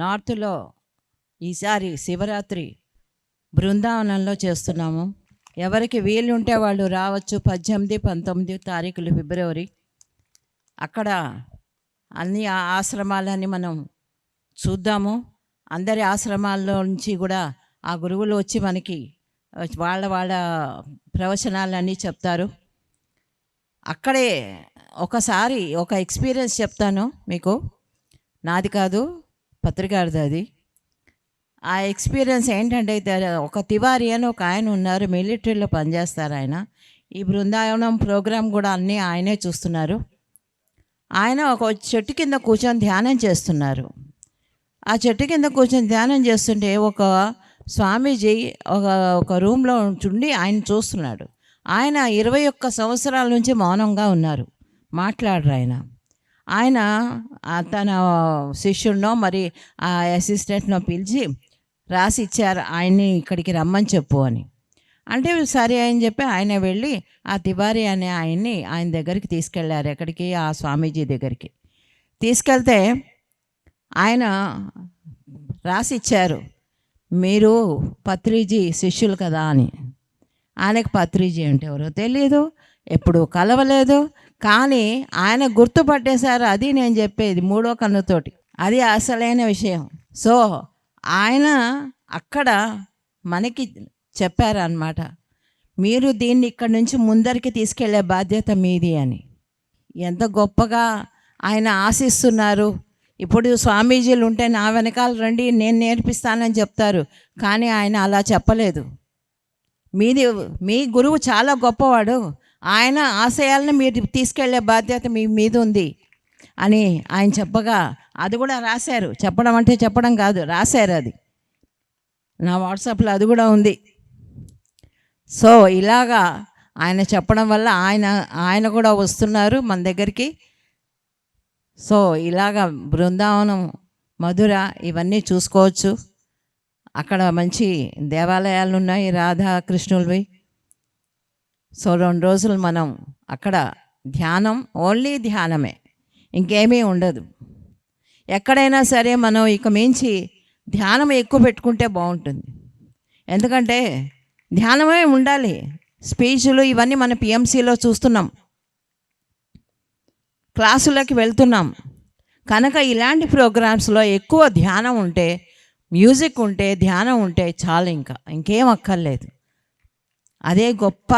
నార్త్లో ఈసారి శివరాత్రి బృందావనంలో చేస్తున్నాము. ఎవరికి వీలుంటే వాళ్ళు రావచ్చు. 18, 19 తారీఖులు ఫిబ్రవరి. అక్కడ అన్ని ఆశ్రమాలని మనం చూద్దాము. అందరి ఆశ్రమాల్లో నుంచి కూడా ఆ గురువులు వచ్చి మనకి వాళ్ళ ప్రవచనాలన్నీ చెప్తారు. అక్కడే ఒకసారి ఒక ఎక్స్పీరియన్స్ చెప్తాను మీకు. నాది కాదు, పత్రికారిది అది. ఆ ఎక్స్పీరియన్స్ ఏంటంటే, ఒక తివారీ అని ఒక ఆయన ఉన్నారు, మిలిటరీలో పనిచేస్తారు ఆయన. ఈ బృందావనం ప్రోగ్రాం కూడా అన్నీ ఆయనే చూస్తున్నారు. ఆయన ఒక చెట్టు కింద కూర్చొని ధ్యానం చేస్తున్నారు. ఆ చెట్టు కింద కూర్చొని ధ్యానం చేస్తుంటే ఒక స్వామీజీ ఒక రూమ్లో ఉండి ఆయన చూస్తున్నాడు. ఆయన 21 సంవత్సరాల నుంచి మౌనంగా ఉన్నారు, మాట్లాడరు ఆయన తన శిష్యుడినో మరి ఆ అసిస్టెంట్నో పిలిచి రాసి ఇచ్చారు, ఆయన్ని ఇక్కడికి రమ్మని చెప్పు అని. అంటే సరే అని చెప్పి ఆయన వెళ్ళి ఆ తివారీ అనే ఆయన దగ్గరికి తీసుకెళ్ళారు. ఎక్కడికి? ఆ స్వామీజీ దగ్గరికి తీసుకెళ్తే ఆయన రాసి ఇచ్చారు, మీరు పత్రిజీ శిష్యులు కదా అని. ఆయనకు పత్రిజీ అంటే ఎవరో తెలియదు, ఎప్పుడు కలవలేదు, కానీ ఆయన గుర్తుపట్టేశారు. అది నేను చెప్పేది, మూడో కన్నుతోటి. అది అసలైన విషయం. సో ఆయన అక్కడ మనకి చెప్పారన్నమాట, మీరు దీన్ని ఇక్కడి నుంచి ముందరికి తీసుకెళ్లే బాధ్యత మీది అని. ఎంత గొప్పగా ఆయన ఆశిస్తున్నారు. ఇప్పుడు స్వామీజీలు ఉంటే నా వెనకాల రండి, నేను నేర్పిస్తానని చెప్తారు, కానీ ఆయన అలా చెప్పలేదు. మీ గురువు చాలా గొప్పవాడు, ఆయన ఆశయాలను మీరు తీసుకెళ్లే బాధ్యత మీ మీద ఉంది అని ఆయన చెప్పగా, అది కూడా రాశారు. చెప్పడం అంటే చెప్పడం కాదు, రాశారు. అది నా వాట్సాప్లో అది కూడా ఉంది. సో ఇలాగా ఆయన చెప్పడం వల్ల ఆయన కూడా వస్తున్నారు మన దగ్గరికి. సో ఇలాగా బృందావనం, మధుర ఇవన్నీ చూసుకోవచ్చు. అక్కడ మంచి దేవాలయాలు ఉన్నాయి, రాధాకృష్ణులవి. సో 2 రోజులు మనం అక్కడ ధ్యానం, ఓన్లీ ధ్యానమే, ఇంకేమీ ఉండదు. ఎక్కడైనా సరే మనం ఇక మించి ధ్యానం ఎక్కువ పెట్టుకుంటే బాగుంటుంది. ఎందుకంటే ధ్యానమే ఉండాలి. స్పీచ్లు ఇవన్నీ మన పిఎంసీలో చూస్తున్నాం, క్లాసులకి వెళ్తున్నాం. కనుక ఇలాంటి ప్రోగ్రామ్స్లో ఎక్కువ ధ్యానం ఉంటే, మ్యూజిక్ ఉంటే, ధ్యానం ఉంటే చాలు, ఇంకేం అక్కర్లేదు. అదే గొప్ప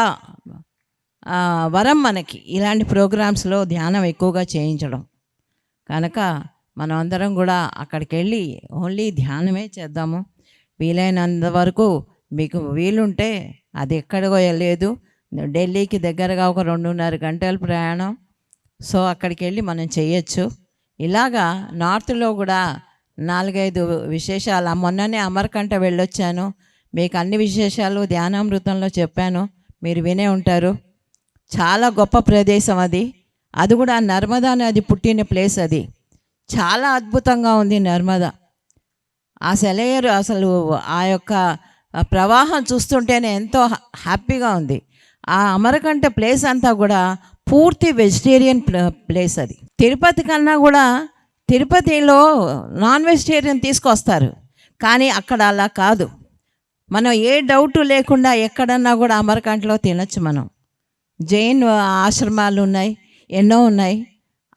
వరం మనకి, ఇలాంటి ప్రోగ్రామ్స్లో ధ్యానం ఎక్కువగా చేయించడం. కనుక మనం అందరం కూడా అక్కడికి వెళ్ళి ఓన్లీ ధ్యానమే చేద్దాము. వీలైనంత వరకు మీకు వీలుంటే, అది ఎక్కడికో లేదు, ఢిల్లీకి దగ్గరగా ఒక 2.5 గంటల ప్రయాణం. సో అక్కడికి వెళ్ళి మనం చేయొచ్చు. ఇలాగా నార్త్లో కూడా 4-5 విశేషాలు. మొన్ననే అమర్కంట వెళ్ళొచ్చాను, మీకు అన్ని విశేషాలు ధ్యానామృతంలో చెప్పాను, మీరు వినే ఉంటారు. చాలా గొప్ప ప్రదేశం అది. అది కూడా నర్మదా నది పుట్టిన ప్లేస్. అది చాలా అద్భుతంగా ఉంది నర్మదా. ఆ సెలయేరు అసలు ఆ యొక్క ప్రవాహం చూస్తుంటేనే ఎంతో హ్యాపీగా ఉంది. ఆ అమరకంట ప్లేస్ అంతా కూడా పూర్తి వెజిటేరియన్ ప్లేస్. అది తిరుపతి కన్నా కూడా, తిరుపతిలో నాన్ వెజిటేరియన్ తీసుకొస్తారు, కానీ అక్కడ అలా కాదు. మనం ఏ డౌట్ లేకుండా ఎక్కడన్నా కూడా అమరకంటలో తినచ్చు. మనం జైన్ ఆశ్రమాలు ఉన్నాయి, ఎన్నో ఉన్నాయి.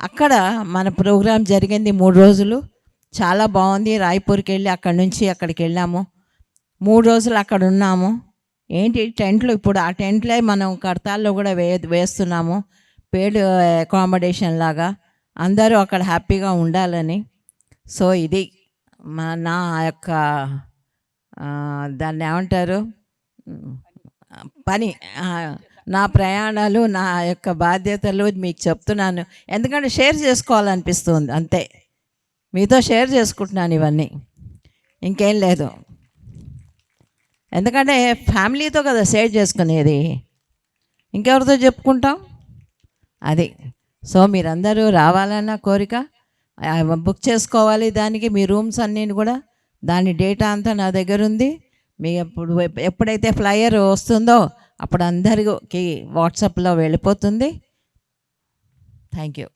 అక్కడ మన ప్రోగ్రాం జరిగింది 3 రోజులు, చాలా బాగుంది. రాయ్పూర్కి వెళ్ళి అక్కడి నుంచి అక్కడికి వెళ్ళాము, 3 రోజులు అక్కడ ఉన్నాము. టెంట్లు, ఇప్పుడు ఆ టెంట్లే మనం కడతాల్లో కూడా వేస్తున్నాము, పేడ్ అకామిడేషన్ లాగా, అందరూ అక్కడ హ్యాపీగా ఉండాలని. సో ఇది నా యొక్క దాన్ని ఏమంటారు, పని, నా ప్రయాణాలు, నా యొక్క బాధ్యతలు మీకు చెప్తున్నాను. ఎందుకంటే షేర్ చేసుకోవాలనిపిస్తుంది, అంతే. మీతో షేర్ చేసుకుంటున్నాను ఇవన్నీ, ఇంకేం లేదు. ఎందుకంటే ఫ్యామిలీతో కదా షేర్ చేసుకునేది, ఇంకెవరితో చెప్పుకుంటాం అది. సో మీరందరూ రావాలన్న కోరిక, బుక్ చేసుకోవాలి. దానికి మీ రూమ్స్ అన్నీ కూడా, దాని డేటా అంతా నా దగ్గర ఉంది. మీ ఎప్పుడైతే ఫ్లైయర్ వస్తుందో అప్పుడు అందరికీ వాట్సాప్లో వెళ్ళిపోతుంది. Thank you.